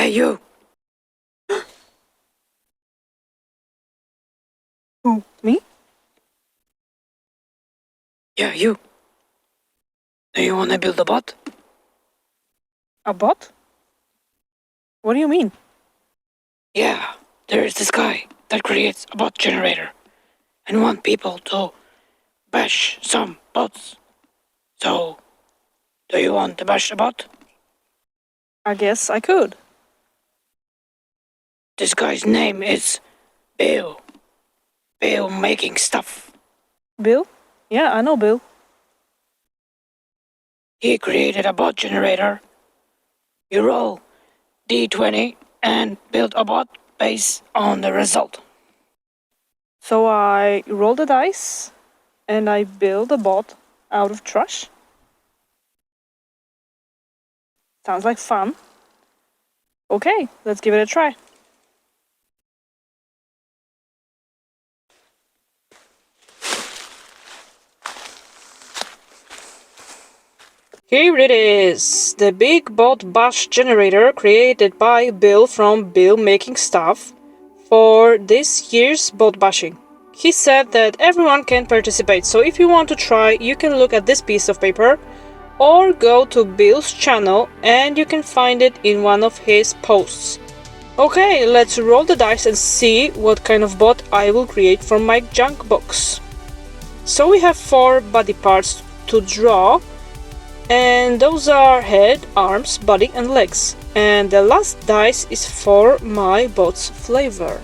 Hey, you! Who, me? Yeah, you! Do you wanna build a bot? A bot? What do you mean? Yeah, there is this guy that creates a bot generator and want people to bash some bots. So, do you want to bash a bot? I guess I could. This guy's name is Bill. Bill making stuff. Bill? Yeah, I know Bill. He created a bot generator. You roll D20 and build a bot based on the result. So I roll the dice and I build a bot out of trash. Sounds like fun. Okay, let's give it a try. Here it is, the big bot bash generator created by Bill from Bill Making Stuff for this year's bot bashing. He said that everyone can participate, so if you want to try, you can look at this piece of paper or go to Bill's channel and you can find it in one of his posts. Okay, let's roll the dice and see what kind of bot I will create from my junk box. So we have 4 body parts to draw, and those are head, arms, body and legs. And the last dice is for my bot's flavor.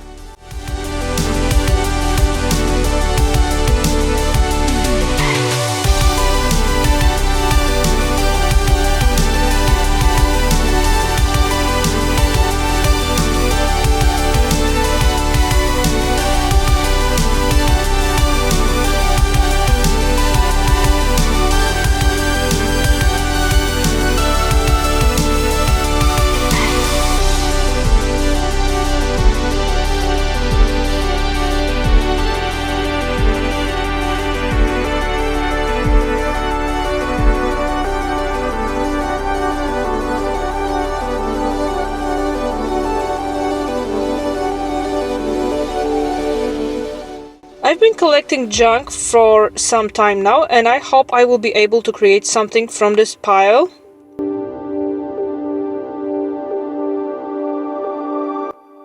I've been collecting junk for some time now, and I hope I will be able to create something from this pile.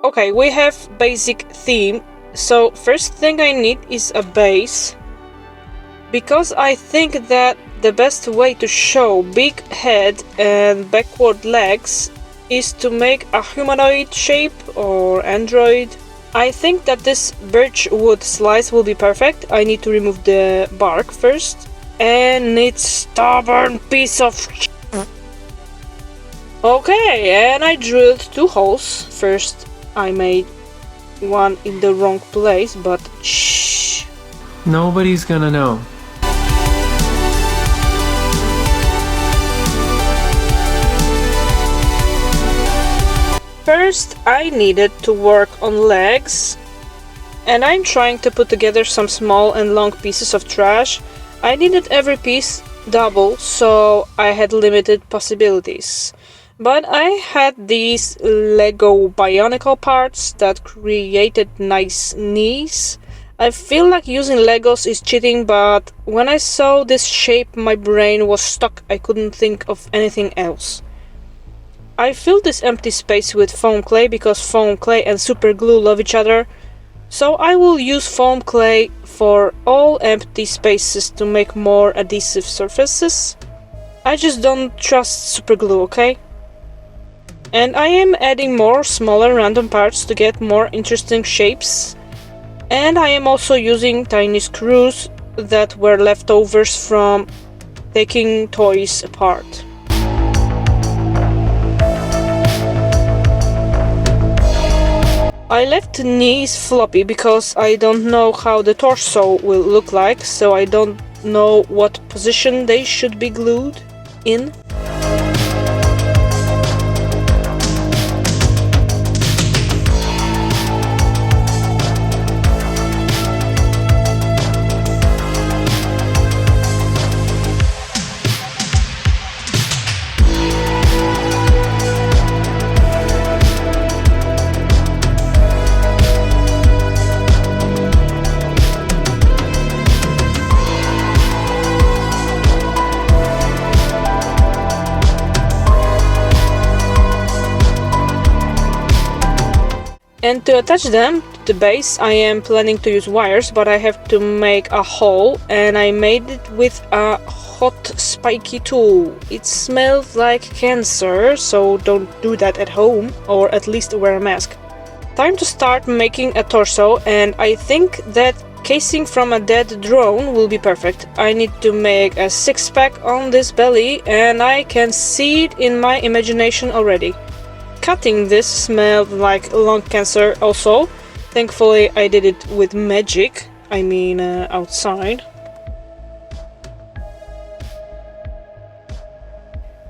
Okay, we have basic theme, so first thing I need is a base, because I think that the best way to show big head and backward legs is to make a humanoid shape or android. I think that this birch wood slice will be perfect. I need to remove the bark first. And it's stubborn piece of Okay, and I drilled 2 holes. First I made one in the wrong place, but shh. Nobody's gonna know. First, I needed to work on legs, and I'm trying to put together some small and long pieces of trash. I needed every piece double, so I had limited possibilities. But I had these Lego Bionicle parts that created nice knees. I feel like using Legos is cheating, but when I saw this shape, my brain was stuck. I couldn't think of anything else. I filled this empty space with foam clay because foam clay and super glue love each other, so I will use foam clay for all empty spaces to make more adhesive surfaces. I just don't trust super glue, okay? And I am adding more smaller random parts to get more interesting shapes, and I am also using tiny screws that were leftovers from taking toys apart. I left the knees floppy because I don't know how the torso will look like, so I don't know what position they should be glued in. And to attach them to the base, I am planning to use wires, but I have to make a hole, and I made it with a hot spiky tool. It smells like cancer, so don't do that at home, or at least wear a mask. Time to start making a torso, and I think that casing from a dead drone will be perfect. I need to make a six-pack on this belly, and I can see it in my imagination already. Cutting this smelled like lung cancer also. Thankfully I did it with magic, outside.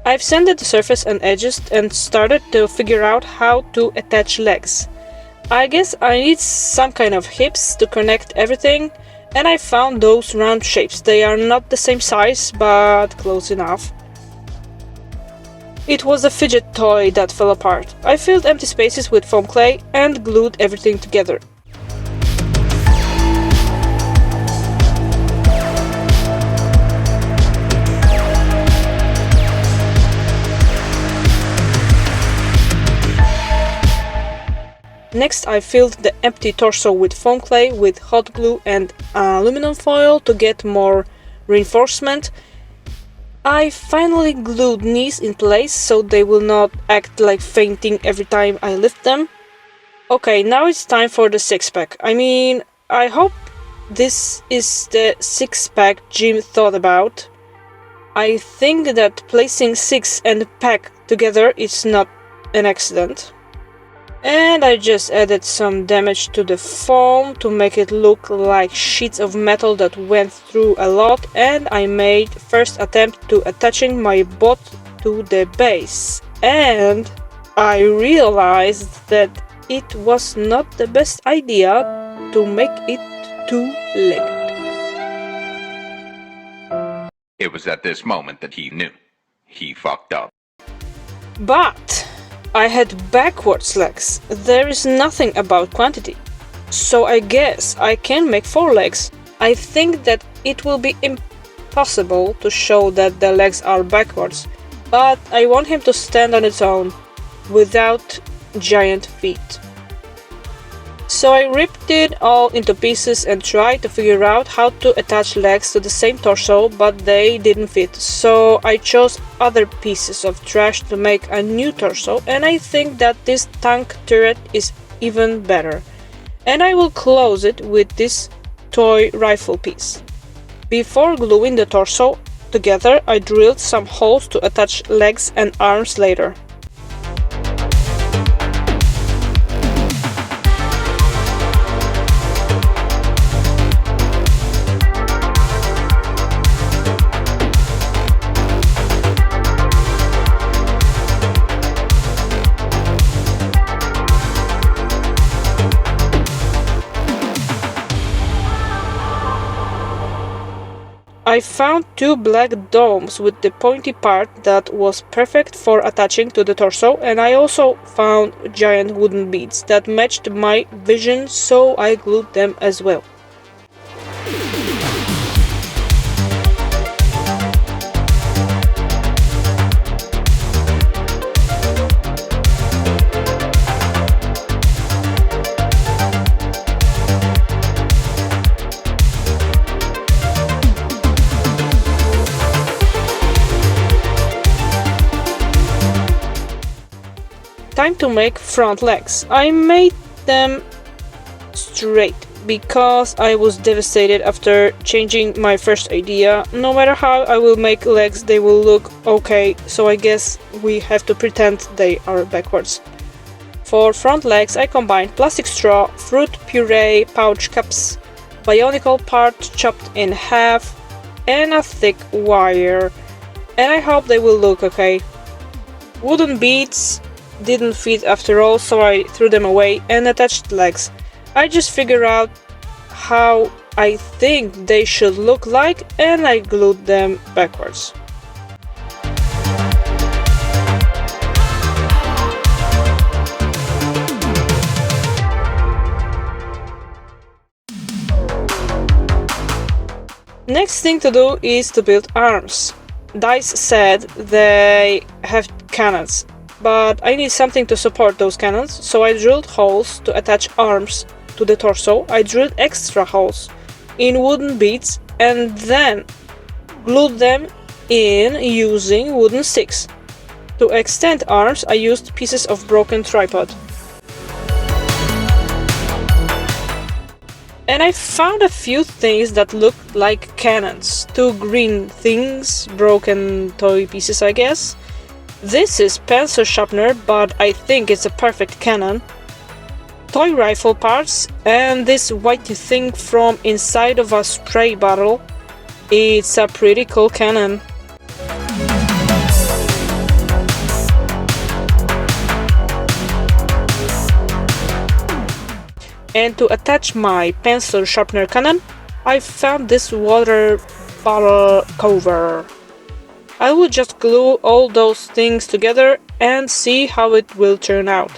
I've sanded the surface and edges and started to figure out how to attach legs. I guess I need some kind of hips to connect everything, and I found those round shapes. They are not the same size, but close enough. It was a fidget toy that fell apart. I filled empty spaces with foam clay and glued everything together. Next I filled the empty torso with foam clay with hot glue and aluminum foil to get more reinforcement. I finally glued knees in place so they will not act like fainting every time I lift them. Okay, now it's time for the six-pack. I hope this is the six-pack Jim thought about. I think that placing six and pack together is not an accident. And I just added some damage to the foam to make it look like sheets of metal that went through a lot, and I made first attempt to attaching my bot to the base. And I realized that it was not the best idea to make it two-legged. It was at this moment that he knew. He fucked up. But I had backwards legs. There is nothing about quantity. So I guess I can make four legs. I think that it will be impossible to show that the legs are backwards, but I want him to stand on its own, without giant feet. So I ripped it all into pieces and tried to figure out how to attach legs to the same torso, but they didn't fit. So I chose other pieces of trash to make a new torso, and I think that this tank turret is even better. And I will close it with this toy rifle piece. Before gluing the torso together, I drilled some holes to attach legs and arms later. I found two black domes with the pointy part that was perfect for attaching to the torso, and I also found giant wooden beads that matched my vision, so I glued them as well. Time to make front legs. I made them straight because I was devastated after changing my first idea. No matter how I will make legs, they will look okay, so I guess we have to pretend they are backwards. For front legs, I combined plastic straw, fruit puree pouch cups, bionicle part chopped in half, and a thick wire. And I hope they will look okay. Wooden beads didn't fit after all, so I threw them away and attached legs. I just figured out how I think they should look like, and I glued them backwards. Next thing to do is to build arms. Dice said they have cannons. but I need something to support those cannons, so I drilled holes to attach arms to the torso. I drilled extra holes in wooden beads and then glued them in using wooden sticks. To extend arms, I used pieces of broken tripod. And I found a few things that looked like cannons. Two green things, broken toy pieces, I guess. This is pencil sharpener, but I think it's a perfect cannon. Toy rifle parts, and this white thing from inside of a spray bottle. It's a pretty cool cannon. And to attach my pencil sharpener cannon, I found this water bottle cover. I will just glue all those things together and see how it will turn out.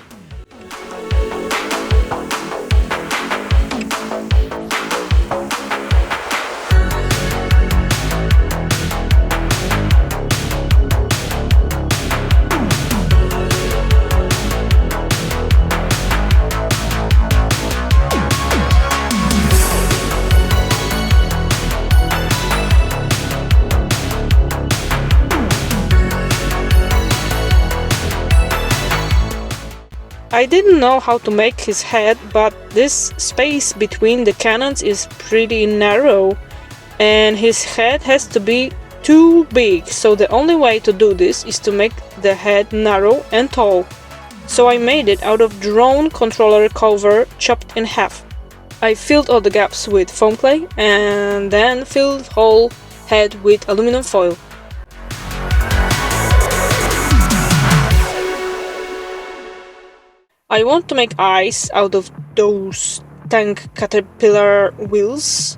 I didn't know how to make his head, but this space between the cannons is pretty narrow, and his head has to be too big, so the only way to do this is to make the head narrow and tall. So I made it out of drone controller cover chopped in half. I filled all the gaps with foam clay and then filled whole head with aluminum foil. I want to make eyes out of those tank caterpillar wheels.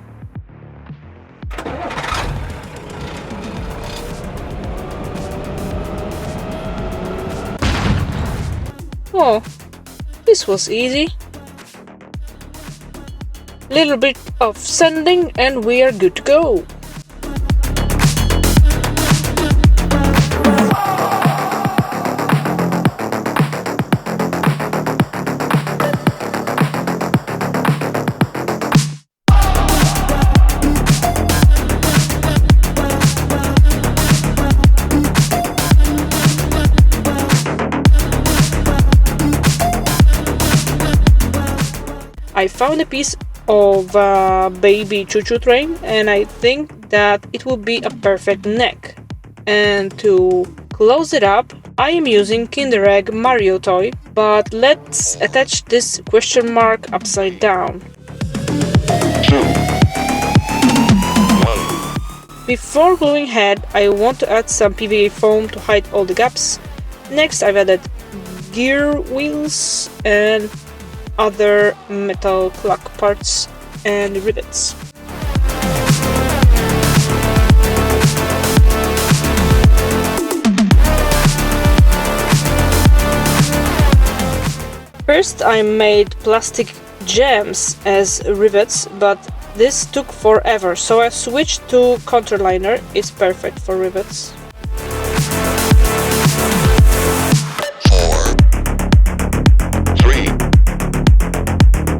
Oh, this was easy. Little bit of sanding and we are good to go. I found a piece of a baby choo-choo train and I think that it would be a perfect neck. And to close it up, I am using Kinder Egg Mario toy, but let's attach this question mark upside down. 2, 1. Before gluing head, I want to add some PVA foam to hide all the gaps. Next, I've added gear wheels and other metal clock parts and rivets. First I made plastic gems as rivets, but this took forever, so I switched to counterliner. It's perfect for rivets. 4, 3,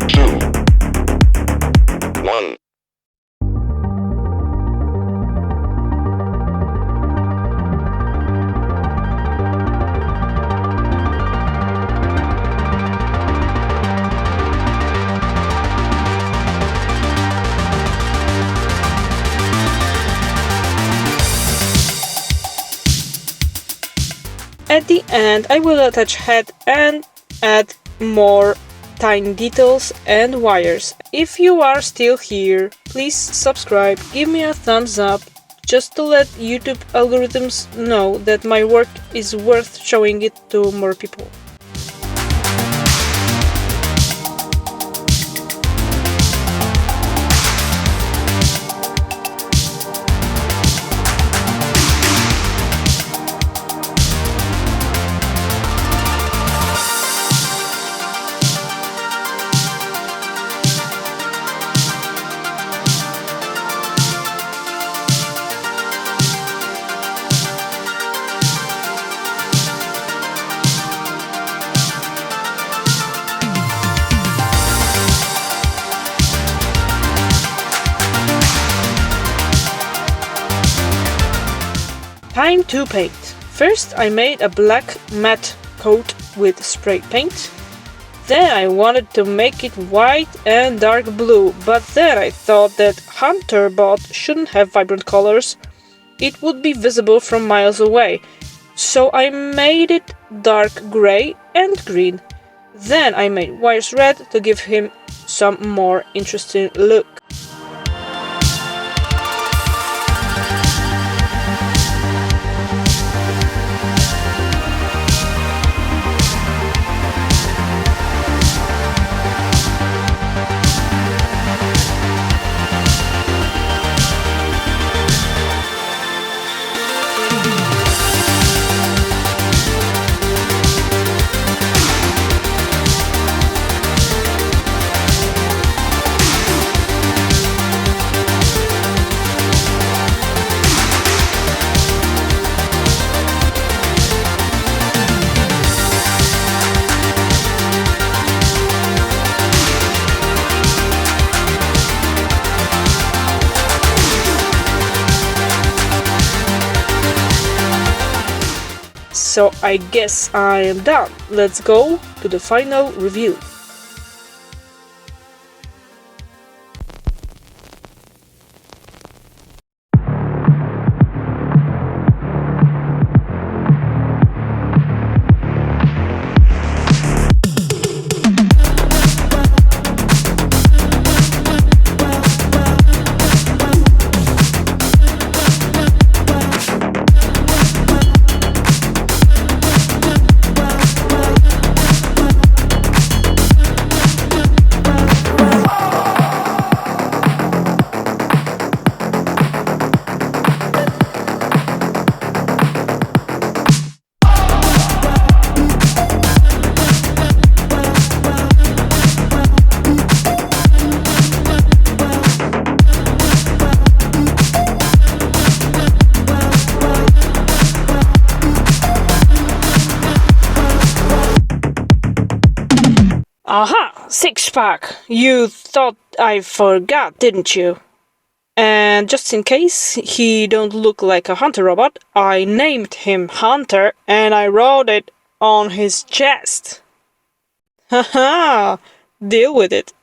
2, 1. At the end, I will attach head and add more tiny details and wires. If you are still here, please subscribe, give me a thumbs up, just to let YouTube algorithms know that my work is worth showing it to more people. Time to paint. First I made a black matte coat with spray paint. Then I wanted to make it white and dark blue, but then I thought that Hunterbot shouldn't have vibrant colors. It would be visible from miles away. So I made it dark gray and green. Then I made Wires red to give him some more interesting look. So I guess I am done. Let's go to the final review. Aha! Six-pack! You thought I forgot, didn't you? And just in case he don't look like a hunter robot, I named him Hunter and I wrote it on his chest. Haha! Deal with it.